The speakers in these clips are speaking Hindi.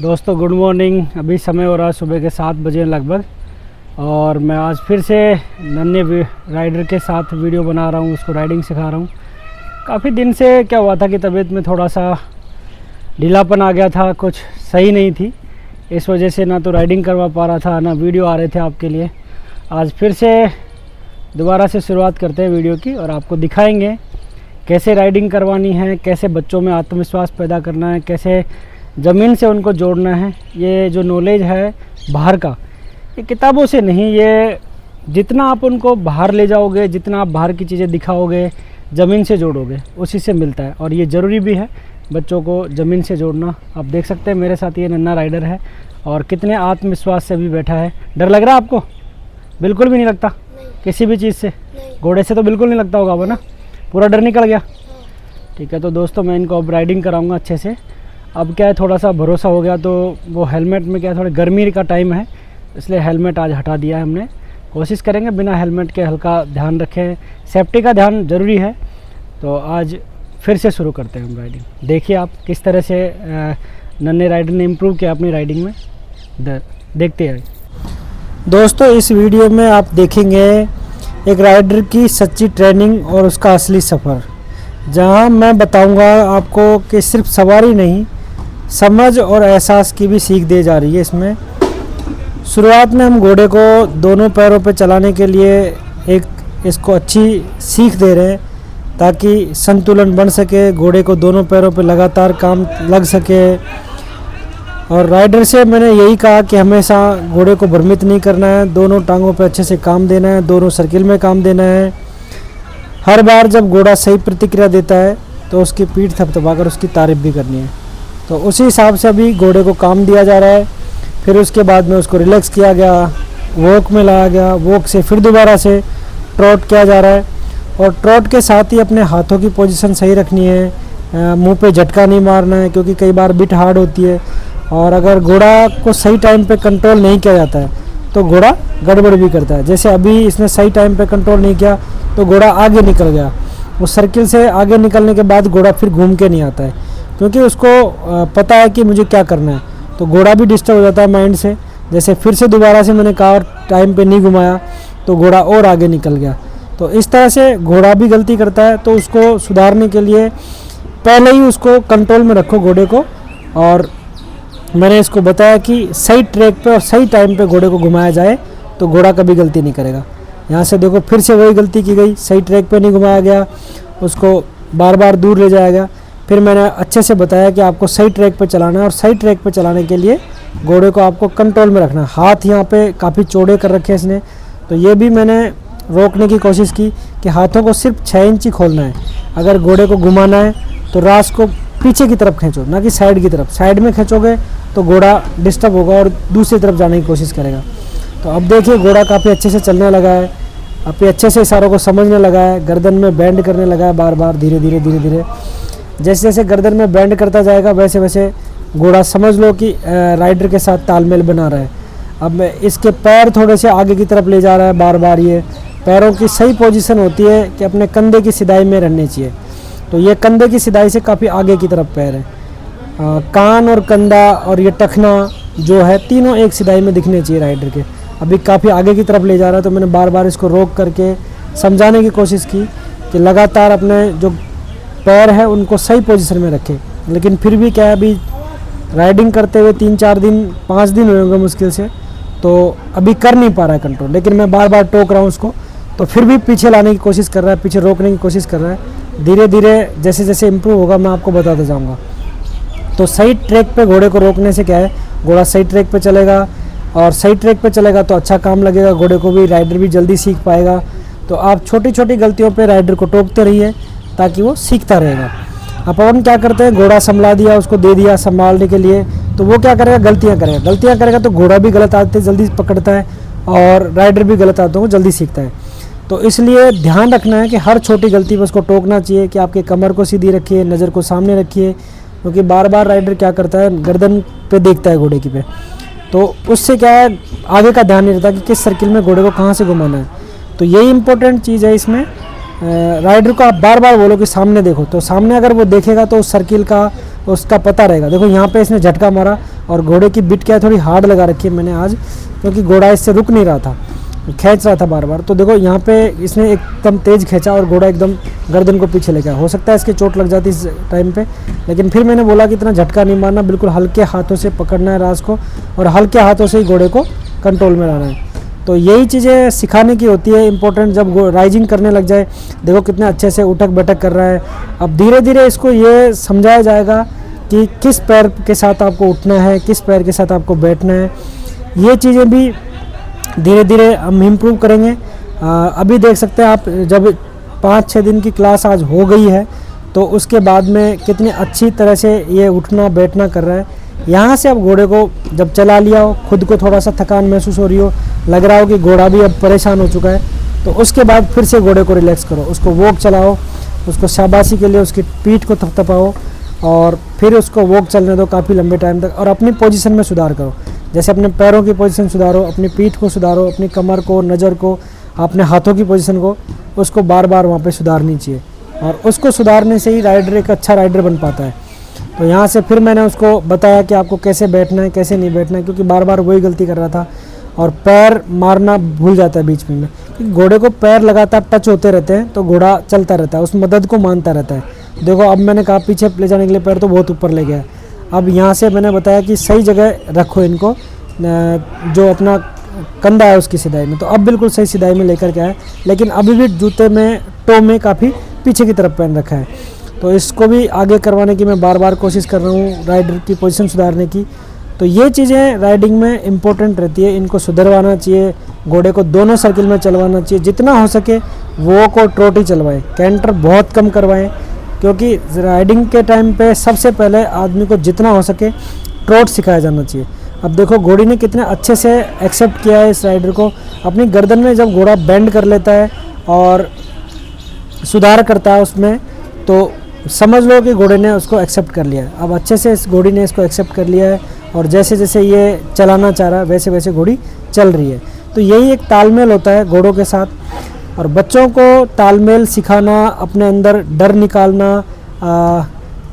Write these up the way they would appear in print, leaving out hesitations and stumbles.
दोस्तों गुड मॉर्निंग। अभी समय हो रहा है सुबह के 7 बजे लगभग, और मैं आज फिर से नन्हे राइडर के साथ वीडियो बना रहा हूँ, उसको राइडिंग सिखा रहा हूँ। काफ़ी दिन से क्या हुआ था कि तबीयत में थोड़ा सा ढीलापन आ गया था, कुछ सही नहीं थी, इस वजह से ना तो राइडिंग करवा पा रहा था ना वीडियो आ रहे थे आपके लिए। आज फिर से दोबारा से शुरुआत करते हैं वीडियो की, और आपको दिखाएंगे कैसे राइडिंग करवानी है, कैसे बच्चों में आत्मविश्वास पैदा करना है, कैसे ज़मीन से उनको जोड़ना है। ये जो नॉलेज है बाहर का, ये किताबों से नहीं, ये जितना आप उनको बाहर ले जाओगे, जितना आप बाहर की चीज़ें दिखाओगे, ज़मीन से जोड़ोगे, उसी से मिलता है। और ये ज़रूरी भी है बच्चों को ज़मीन से जोड़ना। आप देख सकते हैं मेरे साथ ये नन्हा राइडर है और कितने आत्मविश्वास से भी बैठा है। डर लग रहा है आपको? बिल्कुल भी नहीं लगता? किसी भी चीज़ से? घोड़े से तो बिल्कुल नहीं लगता होगा वो ना? पूरा डर निकल गया? ठीक है, तो दोस्तों मैं इनको अब राइडिंग कराऊंगा अच्छे से। अब क्या है, थोड़ा सा भरोसा हो गया, तो वो हेलमेट में क्या है, थोड़ी गर्मी का टाइम है, इसलिए हेलमेट आज हटा दिया है हमने। कोशिश करेंगे बिना हेलमेट के हल्का ध्यान रखें, सेफ्टी का ध्यान ज़रूरी है। तो आज फिर से शुरू करते हैं हम राइडिंग। देखिए आप किस तरह से नन्हे राइडर ने इम्प्रूव किया अपनी राइडिंग में, देखते हैं दोस्तों। इस वीडियो में आप देखेंगे एक राइडर की सच्ची ट्रेनिंग और उसका असली सफ़र, जहां मैं बताऊंगा आपको कि सिर्फ सवारी नहीं, समझ और एहसास की भी सीख दी जा रही है इसमें। शुरुआत में हम घोड़े को दोनों पैरों पर चलाने के लिए इसको अच्छी सीख दे रहे हैं, ताकि संतुलन बन सके, घोड़े को दोनों पैरों पर लगातार काम लग सके। और राइडर से मैंने यही कहा कि हमेशा घोड़े को भ्रमित नहीं करना है, दोनों टांगों पर अच्छे से काम देना है, दोनों सर्किल में काम देना है। हर बार जब घोड़ा सही प्रतिक्रिया देता है तो उसकी पीठ थपथपाकर उसकी तारीफ भी करनी है। तो उसी हिसाब से अभी घोड़े को काम दिया जा रहा है। फिर उसके बाद में उसको रिलैक्स किया गया, वॉक में लाया गया, वॉक से फिर दोबारा से ट्रॉट किया जा रहा है। और ट्रॉट के साथ ही अपने हाथों की पोजीशन सही रखनी है, मुंह पे झटका नहीं मारना है, क्योंकि कई बार बिट हार्ड होती है। और अगर घोड़ा को सही टाइम पे कंट्रोल नहीं किया जाता है तो घोड़ा गड़बड़ भी करता है। जैसे अभी इसने सही टाइम पे कंट्रोल नहीं किया तो घोड़ा आगे निकल गया। उस सर्किल से आगे निकलने के बाद घोड़ा फिर घूम के नहीं आता है, क्योंकि उसको पता है कि मुझे क्या करना है। तो घोड़ा भी डिस्टर्ब हो जाता है माइंड से। जैसे फिर से दोबारा से मैंने कहा, टाइम पे नहीं घुमाया तो घोड़ा और आगे निकल गया। तो इस तरह से घोड़ा भी गलती करता है। तो उसको सुधारने के लिए पहले ही उसको कंट्रोल में रखो घोड़े को। और मैंने इसको बताया कि सही ट्रैक पे और सही टाइम पे घोड़े को घुमाया जाए तो घोड़ा कभी गलती नहीं करेगा। यहाँ से देखो फिर से वही गलती की गई, सही ट्रैक पे नहीं घुमाया गया, उसको बार बार दूर ले जाया गया। फिर मैंने अच्छे से बताया कि आपको सही ट्रैक पे चलाना है, और सही ट्रैक पे चलाने के लिए घोड़े को आपको कंट्रोल में रखना है। हाथ यहाँ पे काफ़ी चौड़े कर रखे हैं इसने, तो ये भी मैंने रोकने की कोशिश की कि हाथों को सिर्फ 6 इंच ही खोलना है। अगर घोड़े को घुमाना है तो रास को पीछे की तरफ खींचो, ना कि साइड की तरफ। साइड में खींचोगे तो घोड़ा डिस्टर्ब होगा और दूसरी तरफ जाने की कोशिश करेगा। तो अब देखिए घोड़ा काफ़ी अच्छे से चलने लगा है, अभी अच्छे से इशारों को समझने लगा है, गर्दन में बैंड करने लगा है बार बार, धीरे धीरे धीरे धीरे। जैसे जैसे गर्दन में बैंड करता जाएगा वैसे वैसे घोड़ा समझ लो कि राइडर के साथ तालमेल बना रहा है। अब मैं इसके पैर थोड़े से आगे की तरफ ले जा रहा है बार बार। ये पैरों की सही पोजीशन होती है कि अपने कंधे की सिधाई में रहनी चाहिए। तो ये कंधे की सिधाई से काफ़ी आगे की तरफ पैर है। कान और कंधा और ये टखना जो है, तीनों एक सिधाई में दिखने चाहिए राइडर के। अभी काफ़ी आगे की तरफ ले जा रहा है, तो मैंने बार बार इसको रोक करके समझाने की कोशिश की कि लगातार अपने जो पैर है उनको सही पोजीशन में रखे। लेकिन फिर भी क्या है, अभी राइडिंग करते हुए 3-4 दिन 5 दिन हुए होंगे मुश्किल से, तो अभी कर नहीं पा रहा है कंट्रोल। लेकिन मैं बार बार टोक रहा हूँ उसको, तो फिर भी पीछे लाने की कोशिश कर रहा है, पीछे रोकने की कोशिश कर रहा है। धीरे धीरे जैसे जैसे इम्प्रूव होगा मैं आपको बताता जाऊँगा। तो सही ट्रैक पे घोड़े को रोकने से क्या है, घोड़ा सही ट्रैक पे चलेगा, और सही ट्रैक पे चलेगा तो अच्छा काम लगेगा घोड़े को भी, राइडर भी जल्दी सीख पाएगा। तो आप छोटी छोटी गलतियों पे राइडर को टोकते रहिए ताकि वो सीखता रहेगा। अब अपन क्या करते हैं, घोड़ा संभला दिया, उसको दे दिया संभालने के लिए, तो वो क्या करेगा, गलतियाँ करेगा तो घोड़ा भी गलत आदतें जल्दी पकड़ता है और राइडर भी गलत आदतों को जल्दी सीखता है। तो इसलिए ध्यान रखना है कि हर छोटी गलती पर उसको टोकना चाहिए कि आपके कमर को सीधी रखिए, नज़र को सामने रखिए, क्योंकि बार बार राइडर क्या करता है, गर्दन पे देखता है घोड़े की पे। तो उससे क्या है, आगे का ध्यान नहीं रहता कि किस सर्किल में घोड़े को कहाँ से घुमाना है। तो यही इंपॉर्टेंट चीज़ है इसमें। राइडर को आप बार बार बोलो कि सामने देखो, तो सामने अगर वो देखेगा तो उस सर्किल का उसका पता रहेगा। देखो यहाँ पे इसने झटका मारा और घोड़े की बिट क्या है थोड़ी हार्ड लगा रखी है मैंने आज, क्योंकि घोड़ा इससे रुक नहीं रहा था, खींच रहा था बार बार। तो देखो यहाँ पे इसने एकदम तेज़ खींचा और घोड़ा एकदम गर्दन को पीछे ले गया। हो सकता है इसकी चोट लग जाती इस टाइम पे, लेकिन फिर मैंने बोला कि इतना झटका नहीं मारना, बिल्कुल हल्के हाथों से पकड़ना है रास को और हल्के हाथों से ही घोड़े को कंट्रोल में लाना है। तो यही चीज़ें सिखाने की होती है इंपॉर्टेंट। जब राइजिंग करने लग जाए, देखो कितने अच्छे से उठक बैठक कर रहा है। अब धीरे धीरे इसको ये समझाया जाएगा कि किस पैर के साथ आपको उठना है, किस पैर के साथ आपको बैठना है। ये चीज़ें भी धीरे धीरे हम इम्प्रूव करेंगे। अभी देख सकते हैं आप, जब 5-6 दिन की क्लास आज हो गई है तो उसके बाद में कितनी अच्छी तरह से ये उठना बैठना कर रहा है। यहाँ से अब घोड़े को जब चला लिया हो, खुद को थोड़ा सा थकान महसूस हो रही हो, लग रहा हो कि घोड़ा भी अब परेशान हो चुका है, तो उसके बाद फिर से घोड़े को रिलैक्स करो, उसको वॉक चलाओ, उसको शाबाशी के लिए उसकी पीठ को थपथपाओ और फिर उसको वॉक चलने दो काफ़ी लंबे टाइम तक। और अपनी पोजीशन में सुधार करो, जैसे अपने पैरों की पोजीशन सुधारो, अपनी पीठ को सुधारो, अपनी कमर को, नज़र को, अपने हाथों की पोजीशन को, उसको बार बार वहाँ पे सुधारनी चाहिए। और उसको सुधारने से ही राइडर एक अच्छा राइडर बन पाता है। तो यहाँ से फिर मैंने उसको बताया कि आपको कैसे बैठना है, कैसे नहीं बैठना है, क्योंकि बार बार वही गलती कर रहा था और पैर मारना भूल जाता है बीच में। क्योंकि घोड़े को पैर लगातार टच होते रहते हैं तो घोड़ा चलता रहता है, उस मदद को मानता रहता है। देखो अब मैंने कहा पीछे ले जाने के लिए पैर तो बहुत ऊपर ले गया। अब यहाँ से मैंने बताया कि सही जगह रखो इनको, जो अपना कंधा है उसकी सिधाई में, तो अब बिल्कुल सही सिधाई में लेकर के आए। लेकिन अभी भी जूते में टो में काफ़ी पीछे की तरफ पहन रखा है। तो इसको भी आगे करवाने की मैं बार बार कोशिश कर रहा हूँ, राइडर की पोजीशन सुधारने की। तो ये चीज़ें राइडिंग में इम्पोर्टेंट रहती है, इनको सुधरवाना चाहिए। घोड़े को दोनों सर्किल में चलवाना चाहिए, जितना हो सके वॉक और ट्रोट ही चलवाएं, कैंटर बहुत कम करवाएं, क्योंकि राइडिंग के टाइम पे सबसे पहले आदमी को जितना हो सके ट्रोट सिखाया जाना चाहिए। अब देखो घोड़ी ने कितने अच्छे से एक्सेप्ट किया है इस राइडर को। अपनी गर्दन में जब घोड़ा बेंड कर लेता है और सुधार करता है उसमें, तो समझ लो कि घोड़े ने उसको एक्सेप्ट कर लिया है। अब अच्छे से इस घोड़ी ने इसको एक्सेप्ट कर लिया है और जैसे जैसे ये चलाना चाह रहा है वैसे वैसे घोड़ी चल रही है। तो यही एक तालमेल होता है घोड़ों के साथ। और बच्चों को तालमेल सिखाना, अपने अंदर डर निकालना,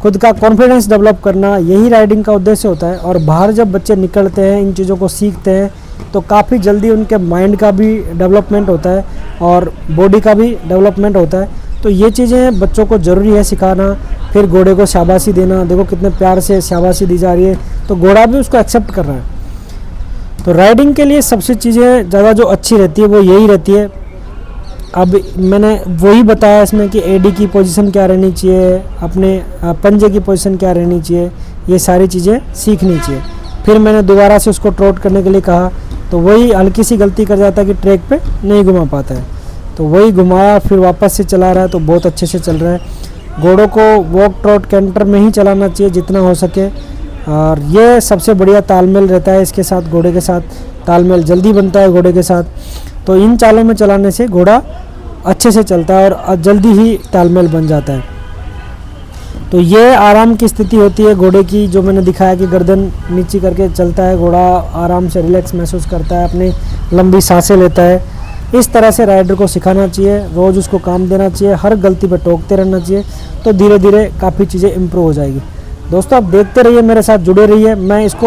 खुद का कॉन्फिडेंस डेवलप करना, यही राइडिंग का उद्देश्य होता है। और बाहर जब बच्चे निकलते हैं, इन चीज़ों को सीखते हैं, तो काफ़ी जल्दी उनके माइंड का भी डेवलपमेंट होता है और बॉडी का भी डेवलपमेंट होता है। तो ये चीज़ें बच्चों को ज़रूरी है सिखाना। फिर घोड़े को शाबाशी देना, देखो कितने प्यार से शाबाशी दी जा रही है, तो घोड़ा भी उसको एक्सेप्ट कर रहा है। तो राइडिंग के लिए सबसे चीज़ें ज़्यादा जो अच्छी रहती है वो यही रहती है। अब मैंने वही बताया इसमें कि एडी की पोजीशन क्या रहनी चाहिए, अपने पंजे की पोजीशन क्या रहनी चाहिए, ये सारी चीज़ें सीखनी चाहिए। फिर मैंने दोबारा से उसको ट्रोट करने के लिए कहा, तो वही हल्की सी गलती कर जाता है कि ट्रैक पे नहीं घुमा पाता है। तो वही घुमाया, फिर वापस से चला रहा है, तो बहुत अच्छे से चल रहा है। घोड़ों को वॉक ट्रोट कैंटर में ही चलाना चाहिए जितना हो सके, और ये सबसे बढ़िया तालमेल रहता है इसके साथ। घोड़े के साथ तालमेल जल्दी बनता है घोड़े के साथ। तो इन चालों में चलाने से घोड़ा अच्छे से चलता है और जल्दी ही तालमेल बन जाता है। तो ये आराम की स्थिति होती है घोड़े की, जो मैंने दिखाया कि गर्दन नीचे करके चलता है घोड़ा, आराम से रिलैक्स महसूस करता है, अपनी लंबी सांसें लेता है। इस तरह से राइडर को सिखाना चाहिए, रोज़ उसको काम देना चाहिए, हर गलती पर टोकते रहना चाहिए, तो धीरे धीरे काफ़ी चीज़ें इम्प्रूव हो जाएगी। दोस्तों आप देखते रहिए, मेरे साथ जुड़े रहिए। मैं इसको